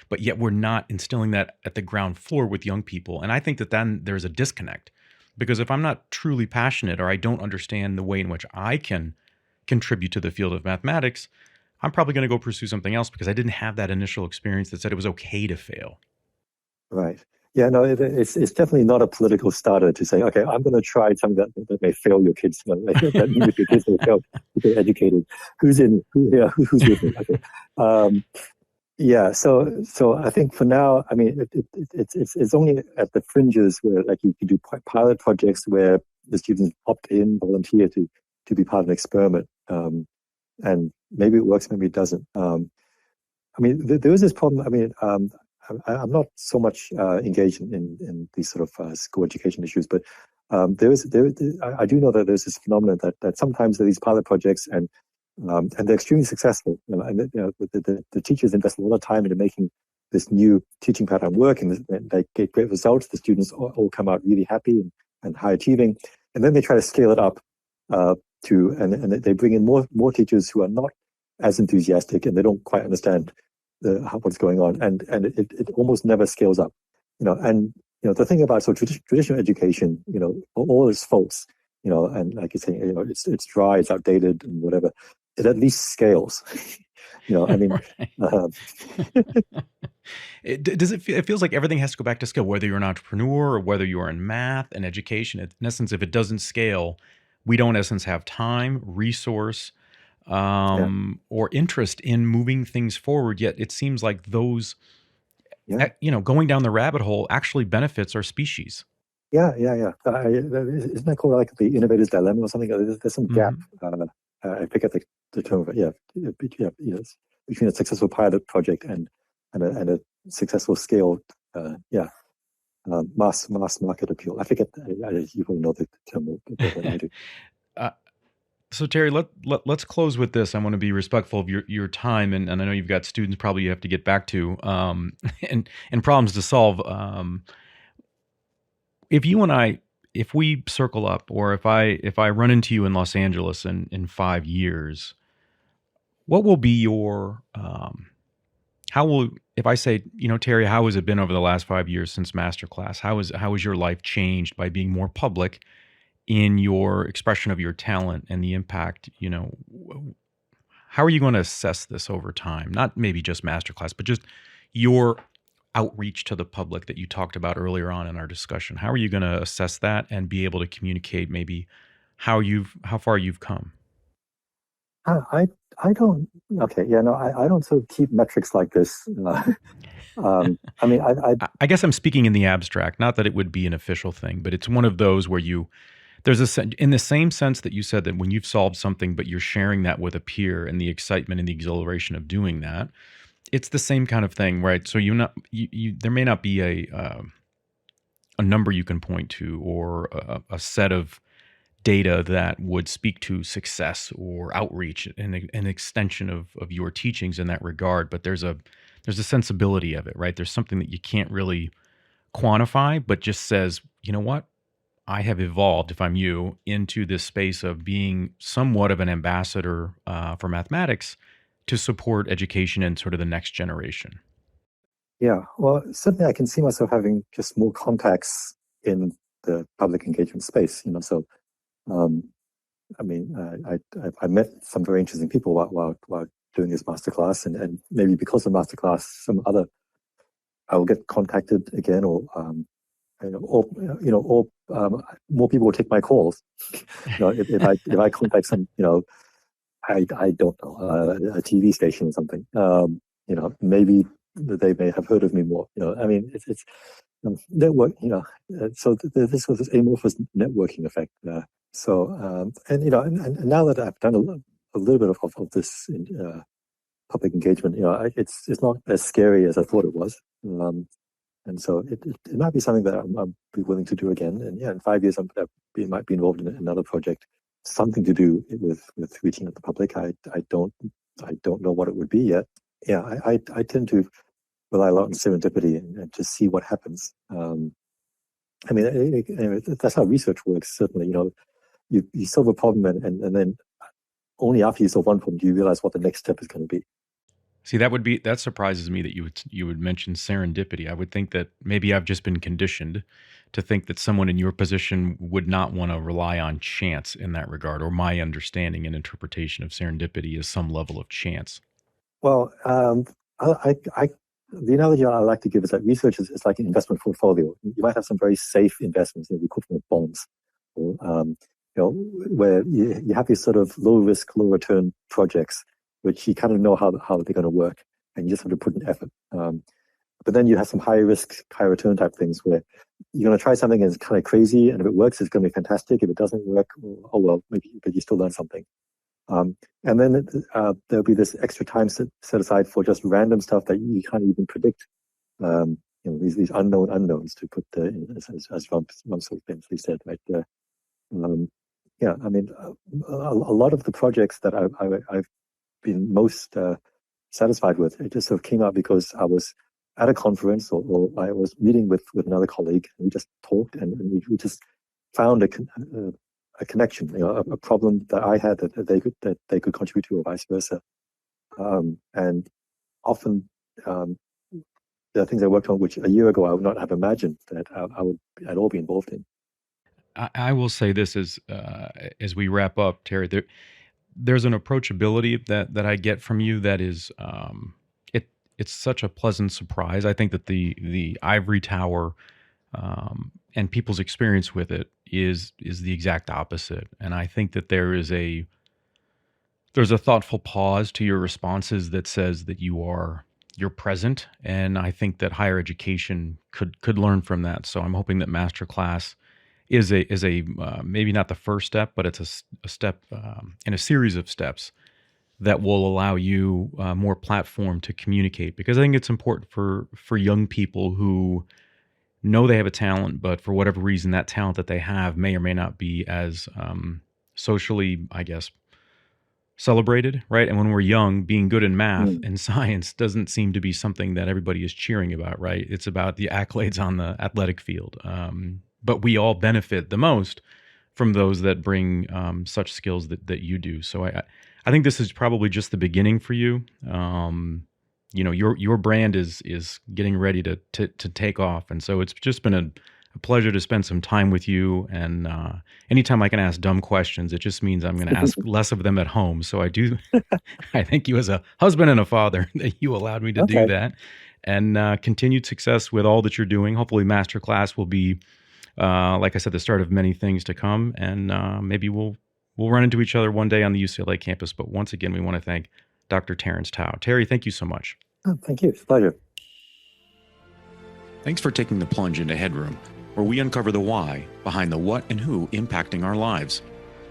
But yet we're not instilling that at the ground floor with young people. And I think that then there's a disconnect, because if I'm not truly passionate, or I don't understand the way in which I can contribute to the field of mathematics, I'm probably going to go pursue something else because I didn't have that initial experience that said it was okay to fail. Right. Yeah, no, it's definitely not a political starter to say, okay, I'm going to try something that may fail your kids. That means your kids will fail to get educated. Who's with me? Okay. Yeah, so I think for now, I mean, it's only at the fringes where, like, you can do pilot projects where the students opt in, volunteer to be part of an experiment, and maybe it works, maybe it doesn't. I mean, there is this problem. I mean, I'm not so much engaged in these sort of school education issues, but I do know that there's this phenomenon that sometimes there are these pilot projects and they're extremely successful. The teachers invest a lot of time into making this new teaching pattern work, and they get great results. The students all come out really happy and high achieving, and then they try to scale it up and they bring in more teachers who are not as enthusiastic, and they don't quite understand what's going on, and it almost never scales up. And the thing about traditional education, all its faults, and like you're saying, it's dry, it's outdated, and whatever. It at least scales. I mean, it feels like everything has to go back to scale, whether you're an entrepreneur or whether you're in math and education. In essence, if it doesn't scale, we don't, in essence, have time, resource, or interest in moving things forward. Yet it seems like those, going down the rabbit hole actually benefits our species. Yeah. Isn't that called like the innovator's dilemma or something? There's some gap. I forget the term of it. Between a successful pilot project and a successful scaled, mass market appeal. I forget. You probably know the term better than I do. So Terry, let's close with this. I want to be respectful of your time, and I know you've got students probably you have to get back to, and problems to solve. If we circle up, or if I run into you in Los Angeles in 5 years, what will be your if I say, Terry, how has it been over the last 5 years since Masterclass? How has your life changed by being more public in your expression of your talent and the impact? How are you going to assess this over time? Not maybe just Masterclass, but just your outreach to the public that you talked about earlier on in our discussion. How are you going to assess that and be able to communicate maybe how far you've come? I don't. Okay, yeah, no, I don't sort of keep metrics like this. I mean, I guess I'm speaking in the abstract. Not that it would be an official thing, but it's one of those where there's in the same sense that you said that when you've solved something, but you're sharing that with a peer and the excitement and the exhilaration of doing that, it's the same kind of thing, right? So there may not be a number you can point to or a set of data that would speak to success or outreach and an extension of your teachings in that regard, but there's a sensibility of it, right? There's something that you can't really quantify, but just says, you know what? I have evolved, if I'm you, into this space of being somewhat of an ambassador for mathematics to support education and sort of the next generation. Yeah, well, certainly I can see myself having just more contacts in the public engagement space. So, I mean, I met some very interesting people while doing this masterclass, and maybe because of masterclass, I will get contacted again, or more people will take my calls. If I contact some, I don't know, a TV station or something, maybe they may have heard of me more. I mean, it's network. So this was this amorphous networking effect. And now that I've done a little bit of this public engagement, it's not as scary as I thought it was. And so it might be something that I'll be willing to do again. And in 5 years, I might be involved in another project, something to do with reaching out the public. I don't know what it would be yet. Yeah, I tend to rely a lot on serendipity and just see what happens. I mean, that's how research works. Certainly, you solve a problem and then only after you solve one problem do you realize what the next step is going to be. See, that surprises me that you would mention serendipity. I would think that maybe I've just been conditioned to think that someone in your position would not want to rely on chance in that regard, or my understanding and interpretation of serendipity is some level of chance. Well, the analogy I like to give is that research is like an investment portfolio. You might have some very safe investments, the equivalent of bonds, or, where you have these sort of low risk, low return projects, which you kind of know how they're going to work, and you just have to put in effort. But then you have some high risk, high return type things where you're going to try something and it's kind of crazy, and if it works, it's going to be fantastic. If it doesn't work, oh well, maybe, but you still learn something. And then there'll be this extra time set aside for just random stuff that you can't even predict. These unknown unknowns, to put as Rumsfeld famously said, right? I mean, a lot of the projects that I've been most satisfied with, it just sort of came out because I was at a conference or I was meeting with another colleague, and we just talked and we just found a connection, a problem that I had that they could contribute to, or vice versa. And often there are things I worked on which a year ago I would not have imagined that I would at all be involved in. I will say this as we wrap up, Terry. There's an approachability that I get from you that is it's such a pleasant surprise. I think that the ivory tower and people's experience with it is the exact opposite. And I think that there's a thoughtful pause to your responses that says that you're present, and I think that higher education could learn from that. So I'm hoping that Masterclass is a maybe not the first step, but it's a step in a series of steps that will allow you more platform to communicate, because I think it's important for young people who know they have a talent, but for whatever reason that talent that they have may or may not be as socially, I guess, celebrated, right? And when we're young, being good in math and science doesn't seem to be something that everybody is cheering about, right? It's about the accolades on the athletic field. But we all benefit the most from those that bring such skills that you do. So I think this is probably just the beginning for you. Your brand is getting ready to take off, and so it's just been a pleasure to spend some time with you. And anytime I can ask dumb questions, it just means I'm going to ask less of them at home. So I thank you as a husband and a father that you allowed me to do that, and continued success with all that you're doing. Hopefully Masterclass will be, like I said, the start of many things to come, and maybe we'll run into each other one day on the UCLA campus. But once again, we want to thank Dr. Terence Tao. Terry, thank you so much. Oh, thank you. It's a pleasure. Thanks for taking the plunge into Headroom, where we uncover the why behind the what and who impacting our lives.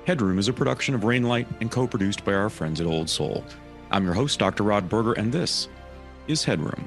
Headroom is a production of Rainlight and co-produced by our friends at Old Soul. I'm your host, Dr. Rod Berger, and this is Headroom.